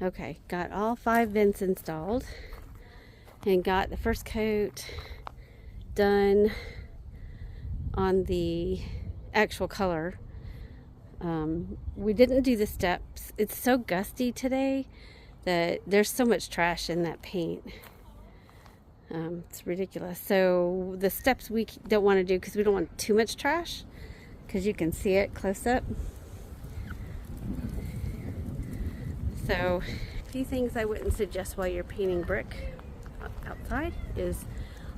Okay, got all 5 vents installed and got the first coat done on the actual color. We didn't do the steps. It's so gusty today that there's so much trash in that paint. It's ridiculous. So the steps we don't want to do because we don't want too much trash, because you can see it close up. So a few things I wouldn't suggest while you're painting brick outside is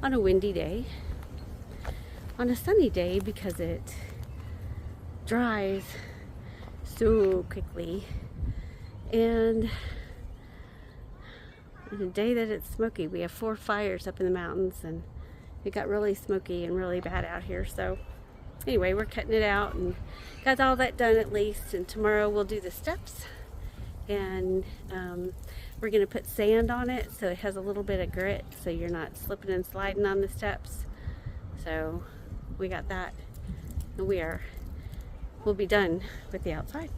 on a windy day. On a sunny day, because it dries so quickly, and the day that it's smoky. We have 4 fires up in the mountains, and it got really smoky and really bad out here. So anyway, we're cutting it out and got all that done at least, and tomorrow we'll do the steps, and we're going to put sand on it so it has a little bit of grit, so you're not slipping and sliding on the steps. So we got that, and we'll be done with the outside.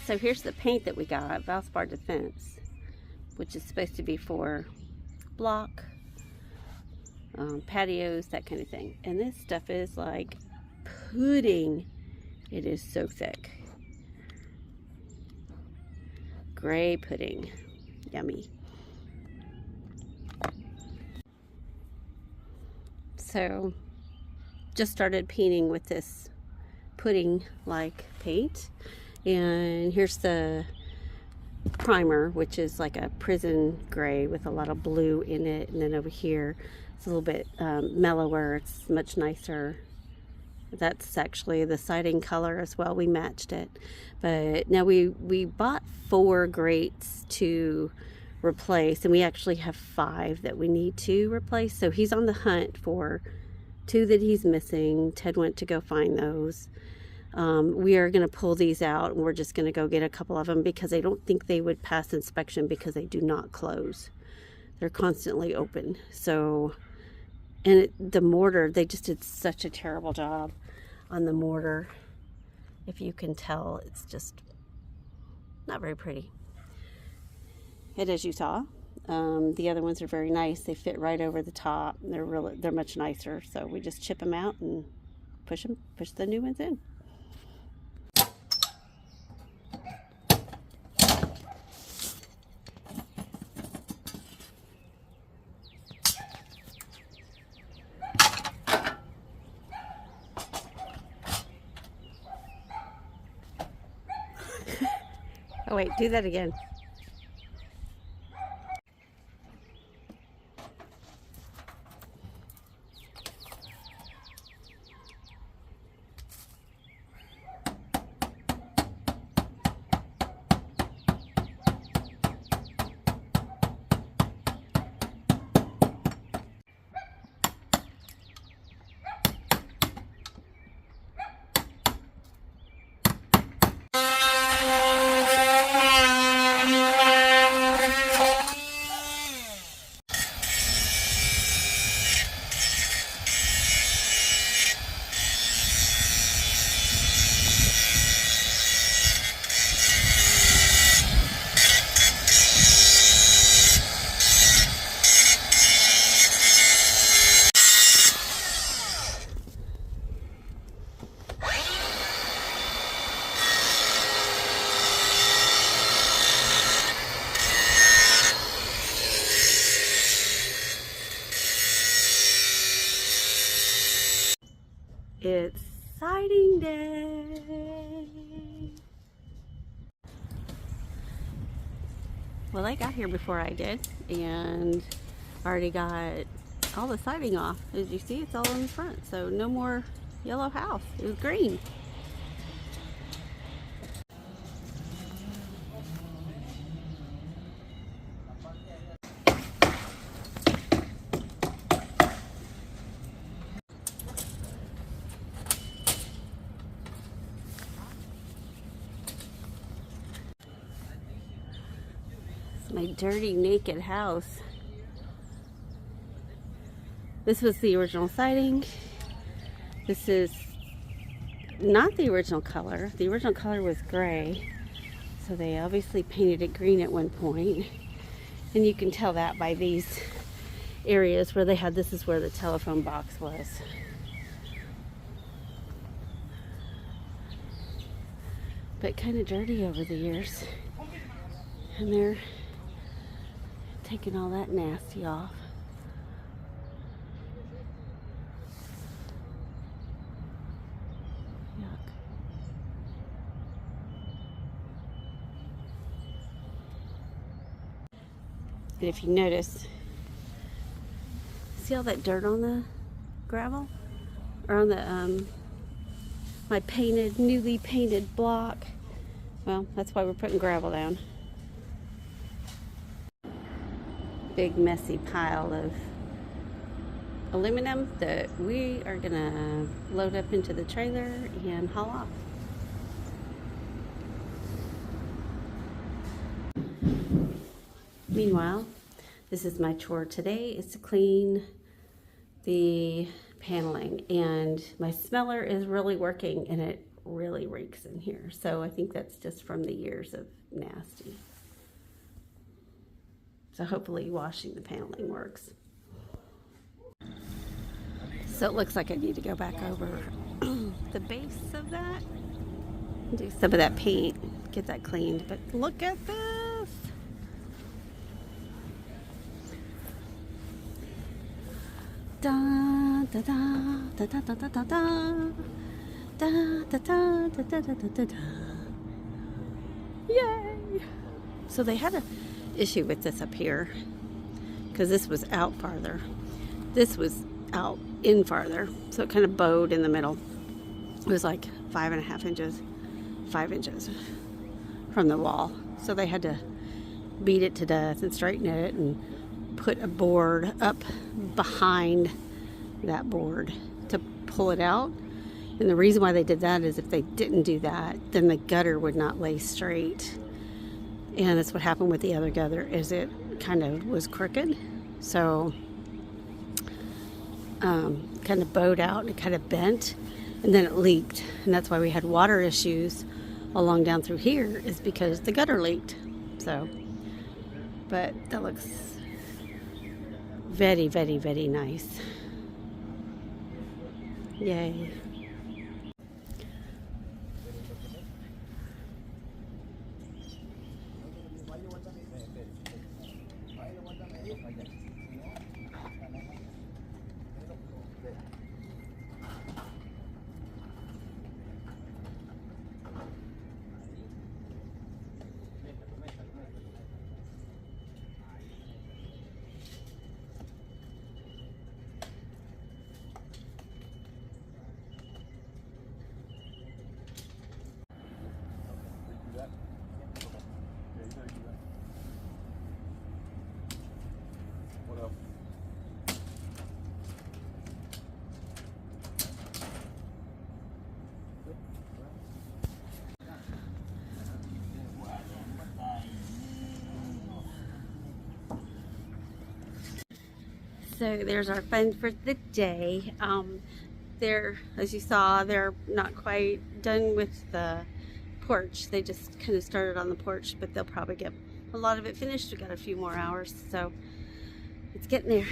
So here's the paint that we got, Valspar Defense, which is supposed to be for block, patios, that kind of thing. And this stuff is like pudding. It is so thick. Gray pudding. Yummy. So just started painting with this pudding like paint. And here's the primer, which is like a prison gray with a lot of blue in it. And then over here, it's a little bit mellower. It's much nicer. That's actually the siding color as well. We matched it. But now we bought 4 grates to replace, and we actually have 5 that we need to replace. So he's on the hunt for 2 that he's missing. Ted went to go find those. We are going to pull these out, and we're just going to go get a couple of them because I don't think they would pass inspection because they do not close. They're constantly open. So, and the mortar, they just did such a terrible job on the mortar. If you can tell, it's just not very pretty. And as you saw, the other ones are very nice. They fit right over the top. They're much nicer. So we just chip them out and push the new ones in. Oh wait, do that again. It's siding day. Well, I got here before I did, and already got all the siding off. As you see, it's all in the front, so no more yellow house. It was green. My dirty, naked house. This was the original siding. This is not the original color. The original color was gray. So they obviously painted it green at one point. And you can tell that by these areas where they had, this is where the telephone box was. But kind of dirty over the years. And they're taking all that nasty off. Yuck. And if you notice, see all that dirt on the gravel? Or on the, my painted, newly painted block? Well, that's why we're putting gravel down. Big messy pile of aluminum that we are gonna load up into the trailer and haul off. Meanwhile, this is my chore today, is to clean the paneling, and my smeller is really working and it really reeks in here. So I think that's just from the years of nasty. So hopefully washing the paneling works. So it looks like I need to go back over the base of that, do some of that paint, get that cleaned. But look at this. Da da da da da da da da da da da da da da da. Yay! So they had a issue with this up here because this was out farther. This was out in farther, so it kind of bowed in the middle. It was like 5.5 inches, 5 inches from the wall. So they had to beat it to death and straighten it and put a board up behind that board to pull it out. And the reason why they did that is if they didn't do that, then the gutter would not lay straight. And that's what happened with the other gutter, is it kind of was crooked. So kind of bowed out and it kind of bent, and then it leaked. And that's why we had water issues along down through here, is because the gutter leaked. So, but that looks very, very, very nice. Yay. So there's our fun for the day. They're, as you saw, they're not quite done with the porch. They just kind of started on the porch, but they'll probably get a lot of it finished. We've got a few more hours, so it's getting there.